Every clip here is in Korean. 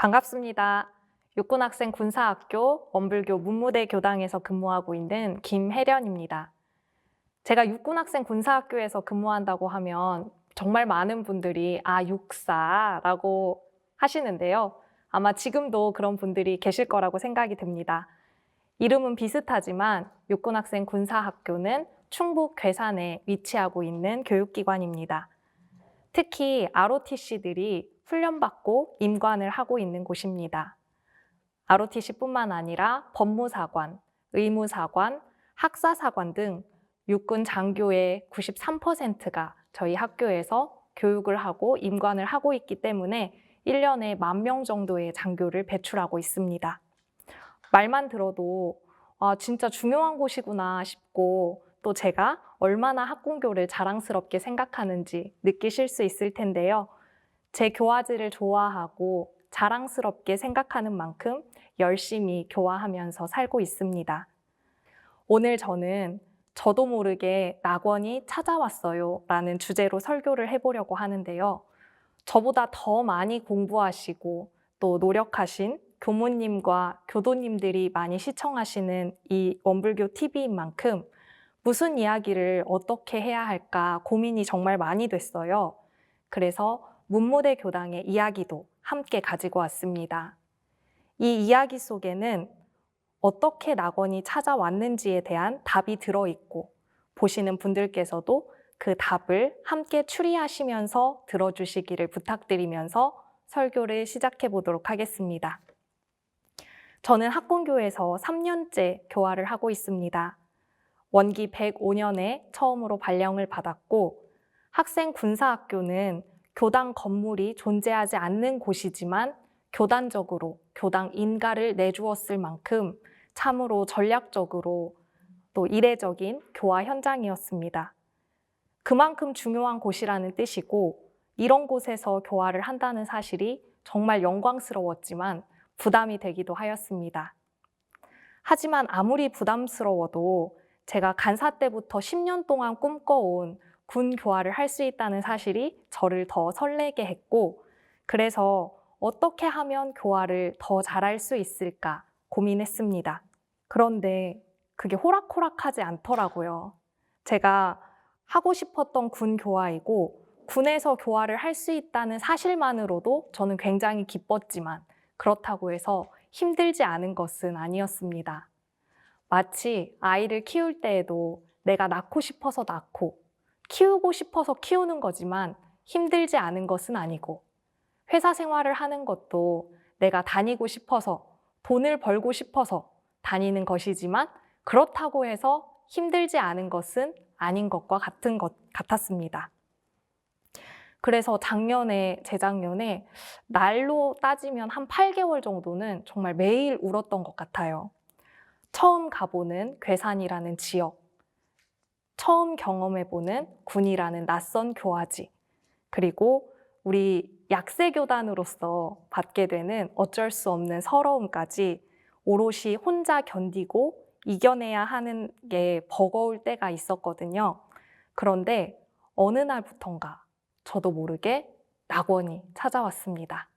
반갑습니다. 육군학생 군사학교 원불교 문무대 교당에서 근무하고 있는 김혜련입니다. 제가 육군학생 군사학교에서 근무한다고 하면 정말 많은 분들이 육사라고 하시는데요. 아마 지금도 그런 분들이 계실 거라고 생각이 듭니다. 이름은 비슷하지만 육군학생 군사학교는 충북 괴산에 위치하고 있는 교육기관입니다. 특히 ROTC들이 훈련받고 임관을 하고 있는 곳입니다. ROTC뿐만 아니라 법무사관, 의무사관, 학사사관 등 육군 장교의 93%가 저희 학교에서 교육을 하고 임관을 하고 있기 때문에 1년에 10,000명 정도의 장교를 배출하고 있습니다. 말만 들어도 진짜 중요한 곳이구나 싶고 또 제가 얼마나 학군교를 자랑스럽게 생각하는지 느끼실 수 있을 텐데요. 제 교화지를 좋아하고 자랑스럽게 생각하는 만큼 열심히 교화하면서 살고 있습니다. 오늘 저는 저도 모르게 낙원이 찾아왔어요 라는 주제로 설교를 해보려고 하는데요. 저보다 더 많이 공부하시고 또 노력하신 교무님과 교도님들이 많이 시청하시는 이 원불교 TV인 만큼 무슨 이야기를 어떻게 해야 할까 고민이 정말 많이 됐어요. 그래서 문무대 교당의 이야기도 함께 가지고 왔습니다. 이 이야기 속에는 어떻게 낙원이 찾아왔는지에 대한 답이 들어있고 보시는 분들께서도 그 답을 함께 추리하시면서 들어주시기를 부탁드리면서 설교를 시작해 보도록 하겠습니다. 저는 학군교에서 3년째 교화를 하고 있습니다. 원기 105년에 처음으로 발령을 받았고 학생 군사학교는 교당 건물이 존재하지 않는 곳이지만 교단적으로 교당 인가를 내주었을 만큼 참으로 전략적으로 또 이례적인 교화 현장이었습니다. 그만큼 중요한 곳이라는 뜻이고 이런 곳에서 교화를 한다는 사실이 정말 영광스러웠지만 부담이 되기도 하였습니다. 하지만 아무리 부담스러워도 제가 간사 때부터 10년 동안 꿈꿔온 군 교화를 할 수 있다는 사실이 저를 더 설레게 했고 그래서 어떻게 하면 교화를 더 잘할 수 있을까 고민했습니다. 그런데 그게 호락호락하지 않더라고요. 제가 하고 싶었던 군 교화이고 군에서 교화를 할 수 있다는 사실만으로도 저는 굉장히 기뻤지만 그렇다고 해서 힘들지 않은 것은 아니었습니다. 마치 아이를 키울 때에도 내가 낳고 싶어서 낳고 키우고 싶어서 키우는 거지만 힘들지 않은 것은 아니고 회사 생활을 하는 것도 내가 다니고 싶어서 돈을 벌고 싶어서 다니는 것이지만 그렇다고 해서 힘들지 않은 것은 아닌 것과 같은 것 같았습니다. 그래서 재작년에 날로 따지면 한 8개월 정도는 정말 매일 울었던 것 같아요. 처음 가보는 괴산이라는 지역, 처음 경험해보는 군이라는 낯선 교화지, 그리고 우리 약세교단으로서 받게 되는 어쩔 수 없는 서러움까지 오롯이 혼자 견디고 이겨내야 하는 게 버거울 때가 있었거든요. 그런데 어느 날부턴가 저도 모르게 낙원이 찾아왔습니다.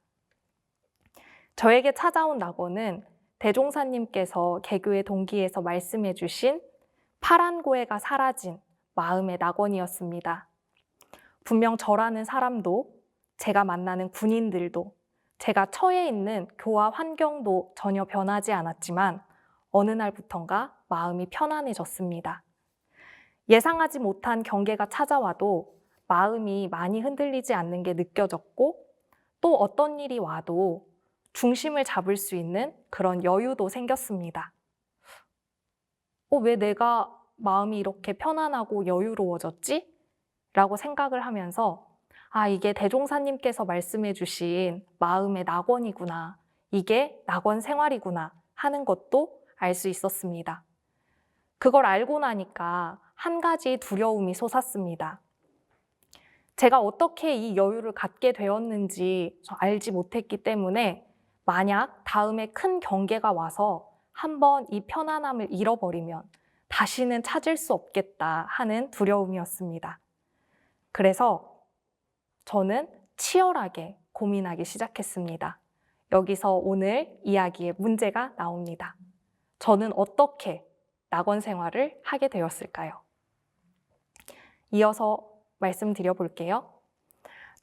저에게 찾아온 낙원은 대종사님께서 개교의 동기에서 말씀해 주신 파란 고해가 사라진 마음의 낙원이었습니다. 분명 저라는 사람도 제가 만나는 군인들도 제가 처해 있는 교화 환경도 전혀 변하지 않았지만 어느 날부턴가 마음이 편안해졌습니다. 예상하지 못한 경계가 찾아와도 마음이 많이 흔들리지 않는 게 느껴졌고 또 어떤 일이 와도 중심을 잡을 수 있는 그런 여유도 생겼습니다. 왜 내가 마음이 이렇게 편안하고 여유로워졌지? 라고 생각을 하면서 이게 대종사님께서 말씀해 주신 마음의 낙원이구나. 이게 낙원 생활이구나 하는 것도 알 수 있었습니다. 그걸 알고 나니까 한 가지 두려움이 솟았습니다. 제가 어떻게 이 여유를 갖게 되었는지 알지 못했기 때문에 만약 다음에 큰 경계가 와서 한번 이 편안함을 잃어버리면 다시는 찾을 수 없겠다 하는 두려움이었습니다. 그래서 저는 치열하게 고민하기 시작했습니다. 여기서 오늘 이야기의 문제가 나옵니다. 저는 어떻게 낙원 생활을 하게 되었을까요? 이어서 말씀드려 볼게요.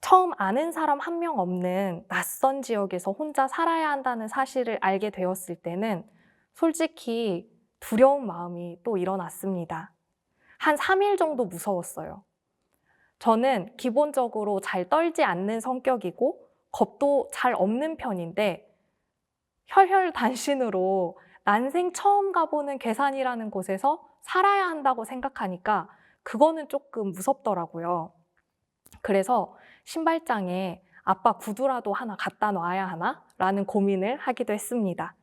처음 아는 사람 한 명 없는 낯선 지역에서 혼자 살아야 한다는 사실을 알게 되었을 때는 솔직히 두려운 마음이 또 일어났습니다. 한 3일 정도 무서웠어요. 저는 기본적으로 잘 떨지 않는 성격이고 겁도 잘 없는 편인데 혈혈단신으로 난생 처음 가보는 괴산이라는 곳에서 살아야 한다고 생각하니까 그거는 조금 무섭더라고요. 그래서 신발장에 아빠 구두라도 하나 갖다 놔야 하나? 라는 고민을 하기도 했습니다.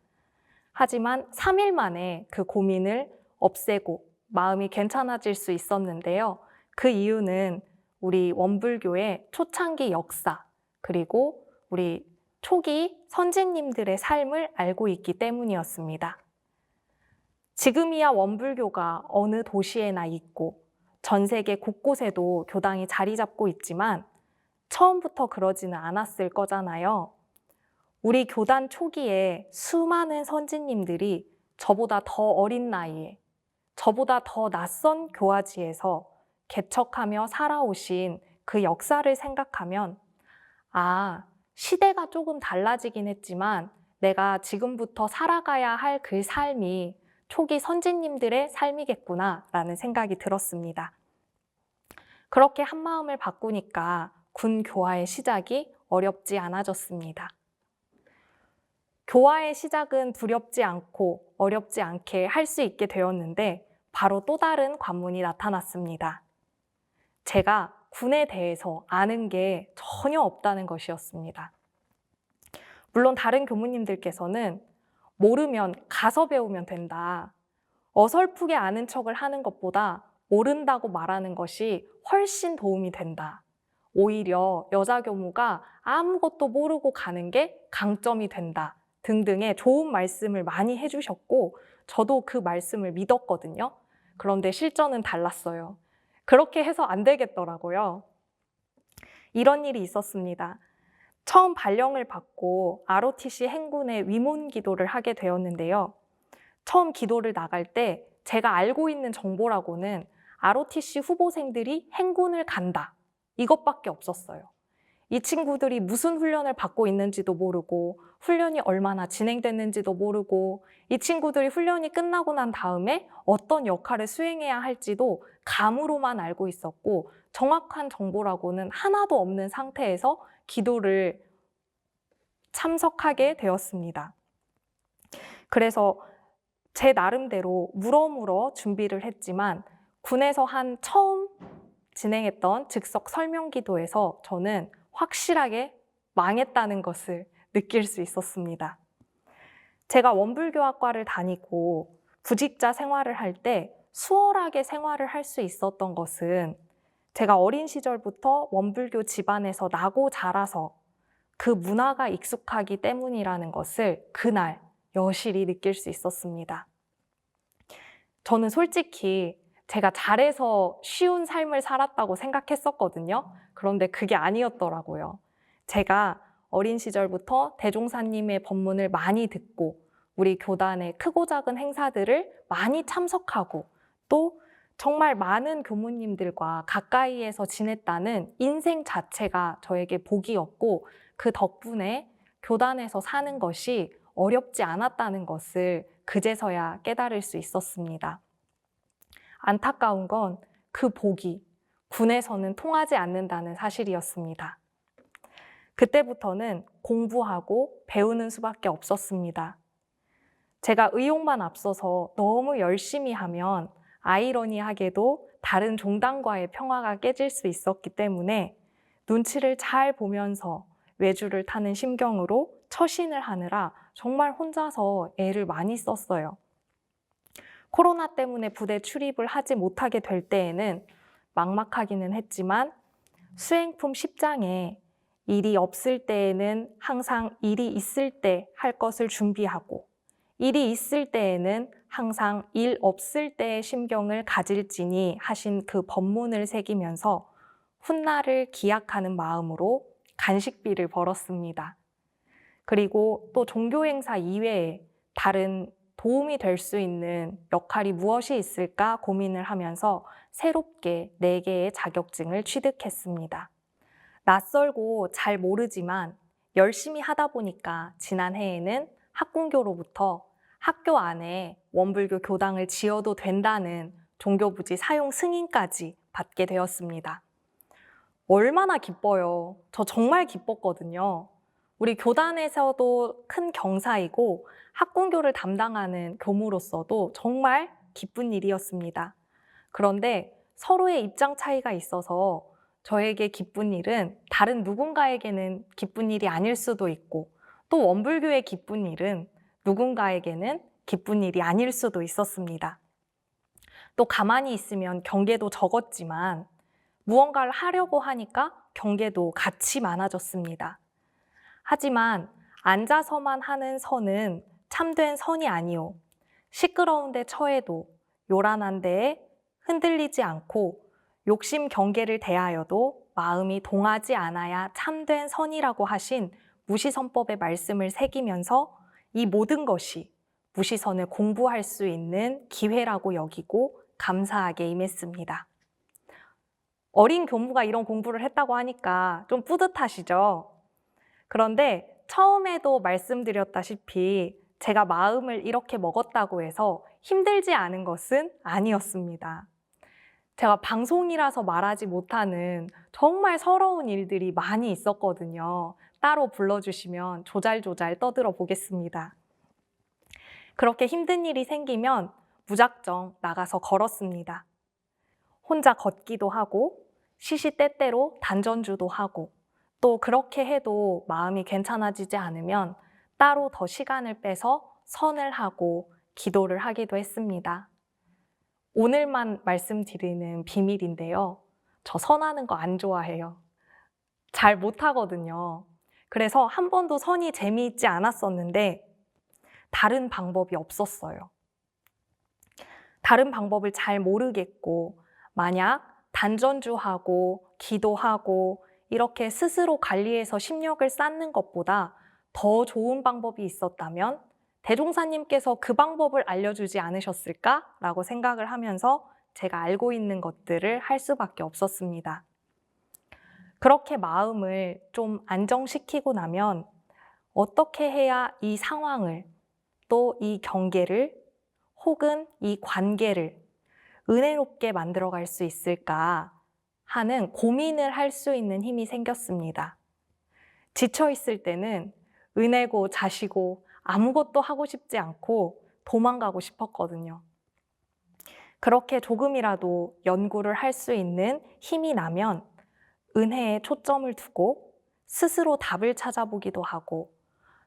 하지만 3일 만에 그 고민을 없애고 마음이 괜찮아질 수 있었는데요. 그 이유는 우리 원불교의 초창기 역사, 그리고 우리 초기 선진님들의 삶을 알고 있기 때문이었습니다. 지금이야 원불교가 어느 도시에나 있고 전 세계 곳곳에도 교당이 자리 잡고 있지만 처음부터 그러지는 않았을 거잖아요. 우리 교단 초기에 수많은 선진님들이 저보다 더 어린 나이에 저보다 더 낯선 교화지에서 개척하며 살아오신 그 역사를 생각하면 시대가 조금 달라지긴 했지만 내가 지금부터 살아가야 할 그 삶이 초기 선진님들의 삶이겠구나 라는 생각이 들었습니다. 그렇게 한마음을 바꾸니까 군 교화의 시작이 어렵지 않아졌습니다. 교화의 시작은 두렵지 않고 어렵지 않게 할 수 있게 되었는데 바로 또 다른 관문이 나타났습니다. 제가 군에 대해서 아는 게 전혀 없다는 것이었습니다. 물론 다른 교무님들께서는 모르면 가서 배우면 된다. 어설프게 아는 척을 하는 것보다 모른다고 말하는 것이 훨씬 도움이 된다. 오히려 여자 교무가 아무것도 모르고 가는 게 강점이 된다. 등등의 좋은 말씀을 많이 해주셨고 저도 그 말씀을 믿었거든요. 그런데 실전은 달랐어요. 그렇게 해서 안 되겠더라고요. 이런 일이 있었습니다. 처음 발령을 받고 ROTC 행군의 위문 기도를 하게 되었는데요. 처음 기도를 나갈 때 제가 알고 있는 정보라고는 ROTC 후보생들이 행군을 간다. 이것밖에 없었어요. 이 친구들이 무슨 훈련을 받고 있는지도 모르고 훈련이 얼마나 진행됐는지도 모르고 이 친구들이 훈련이 끝나고 난 다음에 어떤 역할을 수행해야 할지도 감으로만 알고 있었고 정확한 정보라고는 하나도 없는 상태에서 기도를 참석하게 되었습니다. 그래서 제 나름대로 물어물어 준비를 했지만 군에서 한 처음 진행했던 즉석 설명 기도에서 저는 확실하게 망했다는 것을 느낄 수 있었습니다. 제가 원불교학과를 다니고 부직자 생활을 할 때 수월하게 생활을 할 수 있었던 것은 제가 어린 시절부터 원불교 집안에서 나고 자라서 그 문화가 익숙하기 때문이라는 것을 그날 여실히 느낄 수 있었습니다. 저는 솔직히 제가 잘해서 쉬운 삶을 살았다고 생각했었거든요. 그런데 그게 아니었더라고요. 제가 어린 시절부터 대종사님의 법문을 많이 듣고 우리 교단의 크고 작은 행사들을 많이 참석하고 또 정말 많은 교무님들과 가까이에서 지냈다는 인생 자체가 저에게 복이었고 그 덕분에 교단에서 사는 것이 어렵지 않았다는 것을 그제서야 깨달을 수 있었습니다. 안타까운 건 그 복이 군에서는 통하지 않는다는 사실이었습니다. 그때부터는 공부하고 배우는 수밖에 없었습니다. 제가 의욕만 앞서서 너무 열심히 하면 아이러니하게도 다른 종단과의 평화가 깨질 수 있었기 때문에 눈치를 잘 보면서 외주를 타는 심경으로 처신을 하느라 정말 혼자서 애를 많이 썼어요. 코로나 때문에 부대 출입을 하지 못하게 될 때에는 막막하기는 했지만 수행품 10장에 일이 없을 때에는 항상 일이 있을 때 할 것을 준비하고 일이 있을 때에는 항상 일 없을 때의 심경을 가질지니 하신 그 법문을 새기면서 훗날을 기약하는 마음으로 간식비를 벌었습니다. 그리고 또 종교 행사 이외에 다른 도움이 될 수 있는 역할이 무엇이 있을까 고민을 하면서 새롭게 4개의 자격증을 취득했습니다. 낯설고 잘 모르지만 열심히 하다 보니까 지난해에는 학군교로부터 학교 안에 원불교 교당을 지어도 된다는 종교부지 사용 승인까지 받게 되었습니다. 얼마나 기뻐요. 저 정말 기뻤거든요. 우리 교단에서도 큰 경사이고 학군교를 담당하는 교무로서도 정말 기쁜 일이었습니다. 그런데 서로의 입장 차이가 있어서 저에게 기쁜 일은 다른 누군가에게는 기쁜 일이 아닐 수도 있고 또 원불교의 기쁜 일은 누군가에게는 기쁜 일이 아닐 수도 있었습니다. 또 가만히 있으면 경계도 적었지만 무언가를 하려고 하니까 경계도 같이 많아졌습니다. 하지만 앉아서만 하는 선은 참된 선이 아니오. 시끄러운 데 처해도 요란한 데에 흔들리지 않고 욕심 경계를 대하여도 마음이 동하지 않아야 참된 선이라고 하신 무시선법의 말씀을 새기면서 이 모든 것이 무시선을 공부할 수 있는 기회라고 여기고 감사하게 임했습니다. 어린 교무가 이런 공부를 했다고 하니까 좀 뿌듯하시죠? 그런데 처음에도 말씀드렸다시피 제가 마음을 이렇게 먹었다고 해서 힘들지 않은 것은 아니었습니다. 제가 방송이라서 말하지 못하는 정말 서러운 일들이 많이 있었거든요. 따로 불러주시면 조잘조잘 떠들어 보겠습니다. 그렇게 힘든 일이 생기면 무작정 나가서 걸었습니다. 혼자 걷기도 하고 시시때때로 단전주도 하고 또 그렇게 해도 마음이 괜찮아지지 않으면 따로 더 시간을 빼서 선을 하고 기도를 하기도 했습니다. 오늘만 말씀드리는 비밀인데요. 저 선하는 거 안 좋아해요. 잘 못하거든요. 그래서 한 번도 선이 재미있지 않았었는데 다른 방법이 없었어요. 다른 방법을 잘 모르겠고 만약 단전주하고 기도하고 이렇게 스스로 관리해서 심력을 쌓는 것보다 더 좋은 방법이 있었다면 대종사님께서 그 방법을 알려주지 않으셨을까라고 생각을 하면서 제가 알고 있는 것들을 할 수밖에 없었습니다. 그렇게 마음을 좀 안정시키고 나면 어떻게 해야 이 상황을 또 이 경계를 혹은 이 관계를 은혜롭게 만들어갈 수 있을까 하는 고민을 할 수 있는 힘이 생겼습니다. 지쳐있을 때는 은혜고 자시고 아무것도 하고 싶지 않고 도망가고 싶었거든요. 그렇게 조금이라도 연구를 할 수 있는 힘이 나면 은혜에 초점을 두고 스스로 답을 찾아보기도 하고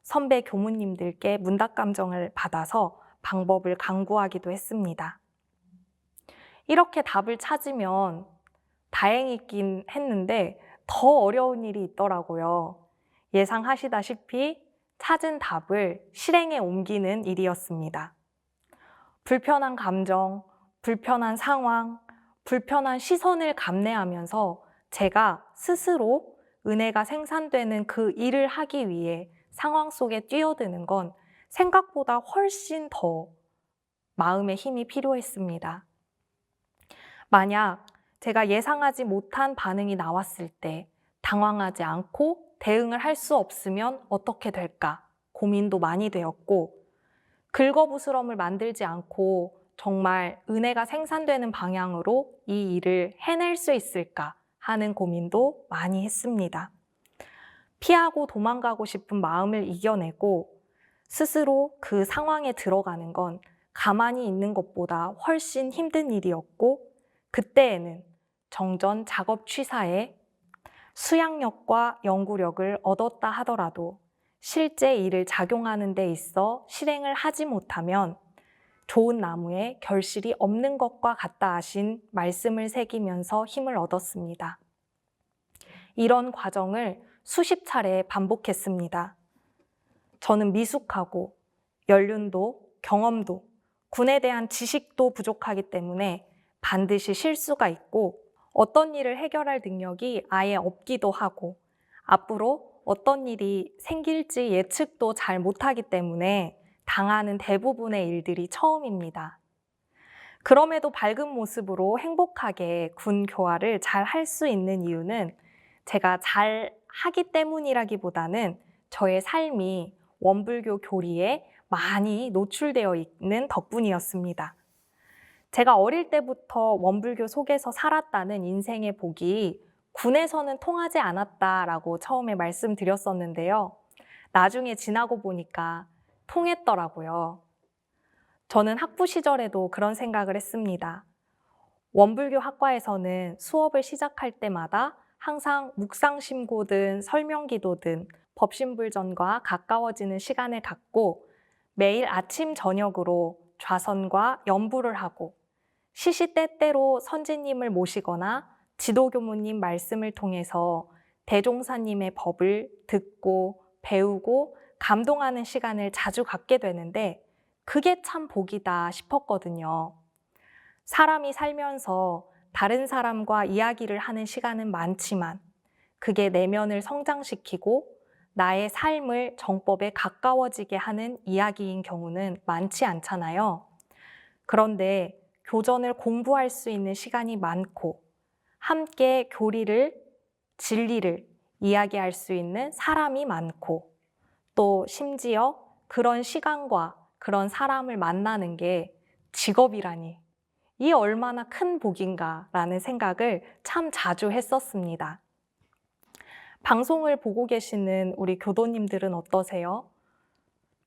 선배 교무님들께 문답감정을 받아서 방법을 강구하기도 했습니다. 이렇게 답을 찾으면 다행이긴 했는데 더 어려운 일이 있더라고요. 예상하시다시피 찾은 답을 실행에 옮기는 일이었습니다. 불편한 감정, 불편한 상황, 불편한 시선을 감내하면서 제가 스스로 은혜가 생산되는 그 일을 하기 위해 상황 속에 뛰어드는 건 생각보다 훨씬 더 마음의 힘이 필요했습니다. 만약 제가 예상하지 못한 반응이 나왔을 때 당황하지 않고 대응을 할 수 없으면 어떻게 될까 고민도 많이 되었고 긁어부스럼을 만들지 않고 정말 은혜가 생산되는 방향으로 이 일을 해낼 수 있을까 하는 고민도 많이 했습니다. 피하고 도망가고 싶은 마음을 이겨내고 스스로 그 상황에 들어가는 건 가만히 있는 것보다 훨씬 힘든 일이었고 그때에는 정전 작업 취사에 수양력과 연구력을 얻었다 하더라도 실제 일을 작용하는 데 있어 실행을 하지 못하면 좋은 나무에 결실이 없는 것과 같다 하신 말씀을 새기면서 힘을 얻었습니다. 이런 과정을 수십 차례 반복했습니다. 저는 미숙하고 연륜도 경험도 군에 대한 지식도 부족하기 때문에 반드시 실수가 있고 어떤 일을 해결할 능력이 아예 없기도 하고 앞으로 어떤 일이 생길지 예측도 잘 못하기 때문에 당하는 대부분의 일들이 처음입니다. 그럼에도 밝은 모습으로 행복하게 군 교화를 잘 할 수 있는 이유는 제가 잘 하기 때문이라기보다는 저의 삶이 원불교 교리에 많이 노출되어 있는 덕분이었습니다. 제가 어릴 때부터 원불교 속에서 살았다는 인생의 복이 군에서는 통하지 않았다라고 처음에 말씀드렸었는데요. 나중에 지나고 보니까 통했더라고요. 저는 학부 시절에도 그런 생각을 했습니다. 원불교 학과에서는 수업을 시작할 때마다 항상 묵상심고든 설명기도든 법신불전과 가까워지는 시간을 갖고 매일 아침 저녁으로 좌선과 연부를 하고 시시때때로 선지님을 모시거나 지도교무님 말씀을 통해서 대종사님의 법을 듣고 배우고 감동하는 시간을 자주 갖게 되는데 그게 참 복이다 싶었거든요. 사람이 살면서 다른 사람과 이야기를 하는 시간은 많지만 그게 내면을 성장시키고 나의 삶을 정법에 가까워지게 하는 이야기인 경우는 많지 않잖아요. 그런데 교전을 공부할 수 있는 시간이 많고 함께 교리를, 진리를 이야기할 수 있는 사람이 많고 또 심지어 그런 시간과 그런 사람을 만나는 게 직업이라니 이 얼마나 큰 복인가라는 생각을 참 자주 했었습니다. 방송을 보고 계시는 우리 교도님들은 어떠세요?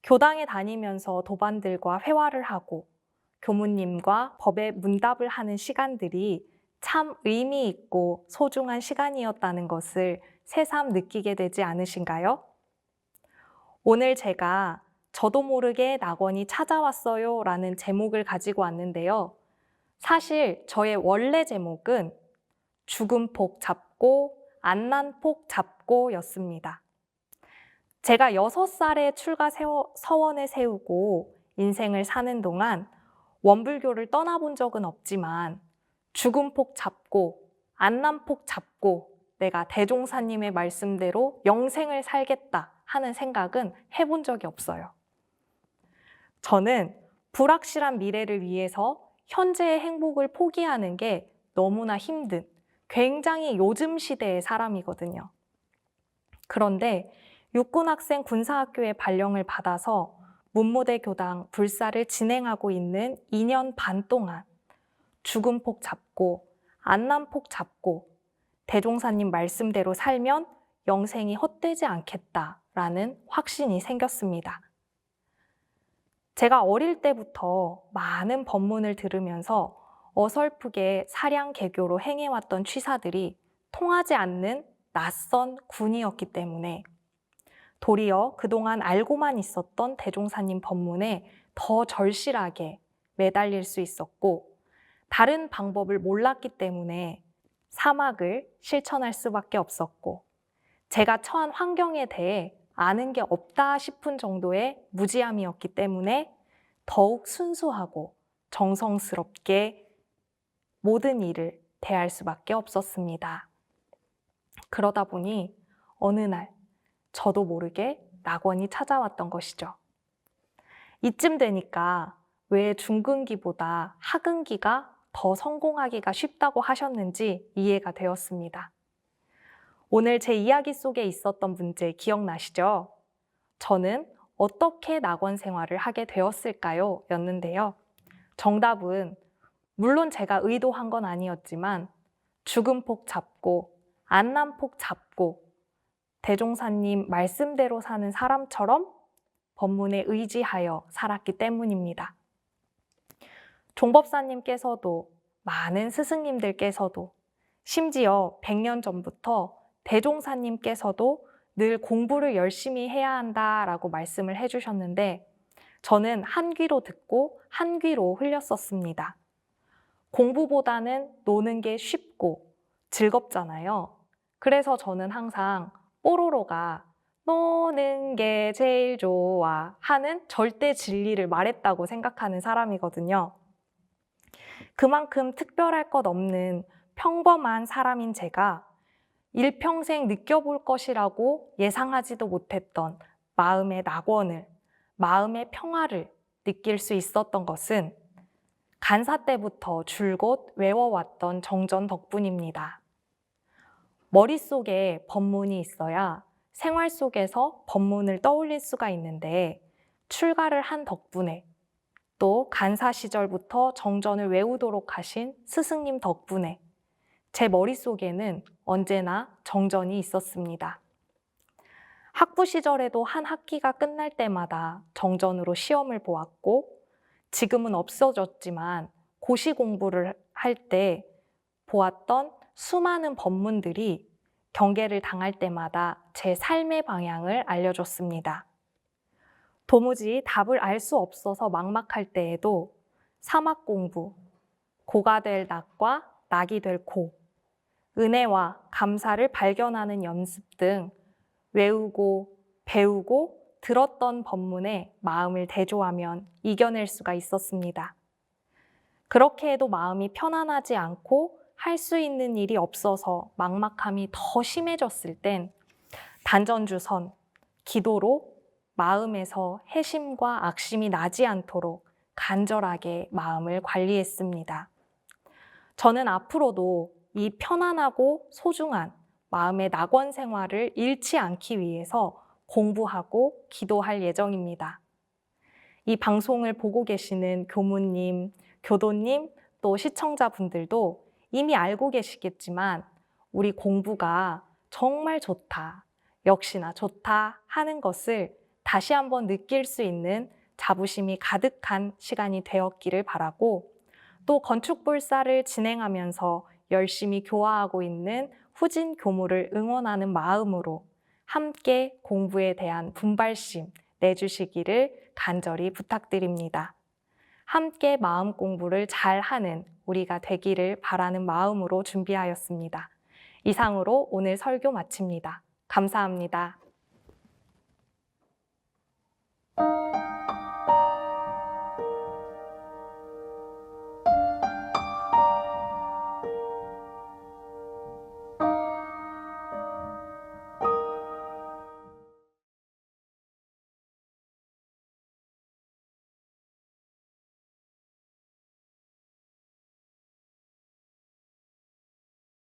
교당에 다니면서 도반들과 회화를 하고 교무님과 법의 문답을 하는 시간들이 참 의미 있고 소중한 시간이었다는 것을 새삼 느끼게 되지 않으신가요? 오늘 제가 저도 모르게 낙원이 찾아왔어요 라는 제목을 가지고 왔는데요. 사실 저의 원래 제목은 죽은 폭 잡고 안 난 폭 잡고 였습니다. 제가 6살에 출가 서원을 세우고 인생을 사는 동안 원불교를 떠나본 적은 없지만 죽은 폭 잡고 안 난 폭 잡고 내가 대종사님의 말씀대로 영생을 살겠다 하는 생각은 해본 적이 없어요. 저는 불확실한 미래를 위해서 현재의 행복을 포기하는 게 너무나 힘든 굉장히 요즘 시대의 사람이거든요. 그런데 육군학생 군사학교의 발령을 받아서 문무대 교당 불사를 진행하고 있는 2년 반 동안 죽은 폭 잡고 안 난 폭 잡고 대종사님 말씀대로 살면 영생이 헛되지 않겠다라는 확신이 생겼습니다. 제가 어릴 때부터 많은 법문을 들으면서 어설프게 사량개교로 행해왔던 취사들이 통하지 않는 낯선 군이었기 때문에 도리어 그동안 알고만 있었던 대종사님 법문에 더 절실하게 매달릴 수 있었고 다른 방법을 몰랐기 때문에 사막을 실천할 수밖에 없었고 제가 처한 환경에 대해 아는 게 없다 싶은 정도의 무지함이었기 때문에 더욱 순수하고 정성스럽게 모든 일을 대할 수밖에 없었습니다. 그러다 보니 어느 날 저도 모르게 낙원이 찾아왔던 것이죠. 이쯤 되니까 왜 중근기보다 하근기가 더 성공하기가 쉽다고 하셨는지 이해가 되었습니다. 오늘 제 이야기 속에 있었던 문제 기억나시죠? 저는 어떻게 낙원 생활을 하게 되었을까요? 였는데요. 정답은 물론 제가 의도한 건 아니었지만 죽은 폭 잡고 안 난 폭 잡고 대종사님 말씀대로 사는 사람처럼 법문에 의지하여 살았기 때문입니다. 종법사님께서도 많은 스승님들께서도 심지어 100년 전부터 대종사님께서도 늘 공부를 열심히 해야 한다라고 말씀을 해주셨는데 저는 한 귀로 듣고 한 귀로 흘렸었습니다. 공부보다는 노는 게 쉽고 즐겁잖아요. 그래서 저는 항상 뽀로로가 노는 게 제일 좋아 하는 절대 진리를 말했다고 생각하는 사람이거든요. 그만큼 특별할 것 없는 평범한 사람인 제가 일평생 느껴볼 것이라고 예상하지도 못했던 마음의 낙원을, 마음의 평화를 느낄 수 있었던 것은 간사 때부터 줄곧 외워왔던 정전 덕분입니다. 머릿속에 법문이 있어야 생활 속에서 법문을 떠올릴 수가 있는데 출가를 한 덕분에 또 간사 시절부터 정전을 외우도록 하신 스승님 덕분에 제 머릿속에는 언제나 정전이 있었습니다. 학부 시절에도 한 학기가 끝날 때마다 정전으로 시험을 보았고 지금은 없어졌지만 고시 공부를 할 때 보았던 수많은 법문들이 경계를 당할 때마다 제 삶의 방향을 알려줬습니다. 도무지 답을 알 수 없어서 막막할 때에도 사막 공부, 고가 될 낙과 낙이 될 고, 은혜와 감사를 발견하는 연습 등 외우고 배우고 들었던 법문에 마음을 대조하면 이겨낼 수가 있었습니다. 그렇게 해도 마음이 편안하지 않고 할 수 있는 일이 없어서 막막함이 더 심해졌을 땐 단전주선, 기도로 마음에서 해심과 악심이 나지 않도록 간절하게 마음을 관리했습니다. 저는 앞으로도 이 편안하고 소중한 마음의 낙원 생활을 잃지 않기 위해서 공부하고 기도할 예정입니다. 이 방송을 보고 계시는 교무님, 교도님, 또 시청자분들도 이미 알고 계시겠지만 우리 공부가 정말 좋다, 역시나 좋다 하는 것을 다시 한번 느낄 수 있는 자부심이 가득한 시간이 되었기를 바라고 또 건축불사를 진행하면서 열심히 교화하고 있는 후진 교무를 응원하는 마음으로 함께 공부에 대한 분발심 내주시기를 간절히 부탁드립니다. 함께 마음 공부를 잘하는 우리가 되기를 바라는 마음으로 준비하였습니다. 이상으로 오늘 설교 마칩니다. 감사합니다.